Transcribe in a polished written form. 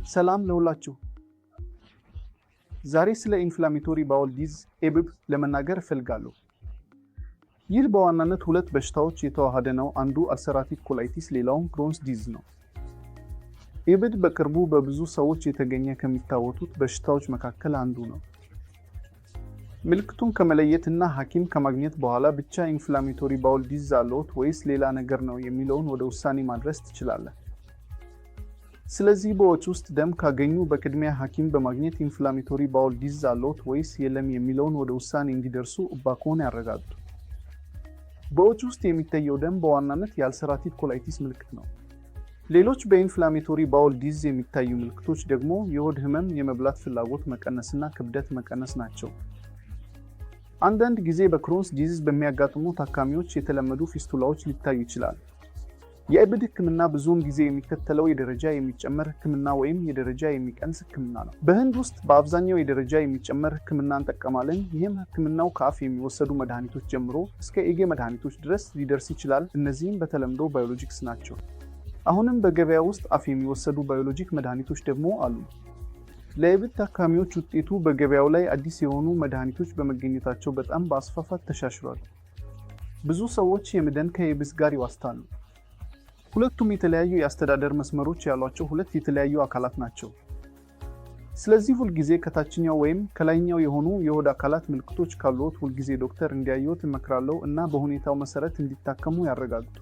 ሰላም ለሁላችሁ። ዛሬ ስለ ኢንፍላሜቶሪ ባውል ዲዝ ኤብብ ለመናገር እፈልጋለሁ። ይህ በዋናነት ሁለት በሽታዎች የተዋሃደ ነው። አንዱ አልሰራቲቭ ኮላይቲስ፣ ሌላውም ክሮንስ ዲዝ ነው። ኤብብ በቅርቡ በብዙ ሰዎች የተገኘ ከሚታወቁት በሽታዎች መካከል አንዱ ነው። ምልክቱን ከመለየት እና ሐኪም ከማግኘት በኋላ ብቻ ኢንፍላሜቶሪ ባውል ዲዝ አለዎት ወይስ ሌላ ነገር ነው የሚለውን ወደ ውሳኔ ማድረስ ትችላለህ። ስለዚህ በወጭ ውስጥ ደም ካገኙ በቅድሚያ ሐኪም በማግኘት ኢንፍላሜቶሪ ባውል ዲዝ አለዎት ወይስ የለም የሚለውን ወደ ውሳኔ እንዲደርሱ እባክዎን ያረጋግጡ። በወጭ ውስጥ የሚታየው ደም በዋናነት የአልሰራቲቭ ኮላይቲስ ምልክት ነው። ሌሎች በኢንፍላሜቶሪ ባውል ዲዝ የሚታዩ ምልክቶች ደግሞ የሆድ ህመም፣ የመብላት ፍላጎት መቀነስና ክብደት መቀነስ ናቸው። አንዳንድ ጊዜ በክሮንስ ዲዝ በሚያጋጥሙ ታካሚዎች የተለመዱ ፊስቱላዎች ሊታዩ ይችላል። የኤብብ ህክምና ብዙውን ጊዜ የሚከተለው የደረጃ የሚጨመር ህክምና ወይም የደረጃ የሚቀንስ ህክምና ነው። በህንድ ውስጥ በአብዛኛው የደረጃ የሚጨመር ህክምና እንጠቀማለን። ይህም ህክምናው ከአፍ የሚወሰዱ መድኃኒቶች ጀምሮ እስከ ኤጌ መድኃኒቶች ድረስ ሊደርስ ይችላል። እነዚህም በተለምዶ ባዮሎጂክስ ናቸው። አሁንም በገበያ ውስጥ አፍ የሚወሰዱ ባዮሎጂክ መድኃኒቶች ደግሞ አሉ። ለኤብብ ታካሚዎች ውጤቱ በገበያው ላይ አዲስ የሆኑ መድኃኒቶች በመገኘታቸው በጣም በአስፋፋት ተሻሽሏል። ብዙ ሰዎች የመድን ከኤብብ ጋር ይዋስታሉ። ሁለቱም የተለያዩ የአስተዳደር መስመሮች ያሏቸው ሁለት የተለያዩ አካላት ናቸው። ስለዚህ ሁልጊዜ ከታችኛው ወይም ከላይኛው የሆኑ የሆድ አካላት ምልክቶች ካሉት ሁልጊዜ ዶክተር እንዲያዩት እመክራለሁ እና በሁኔታው መሰረት እንዲታከሙ ያረጋግጡ።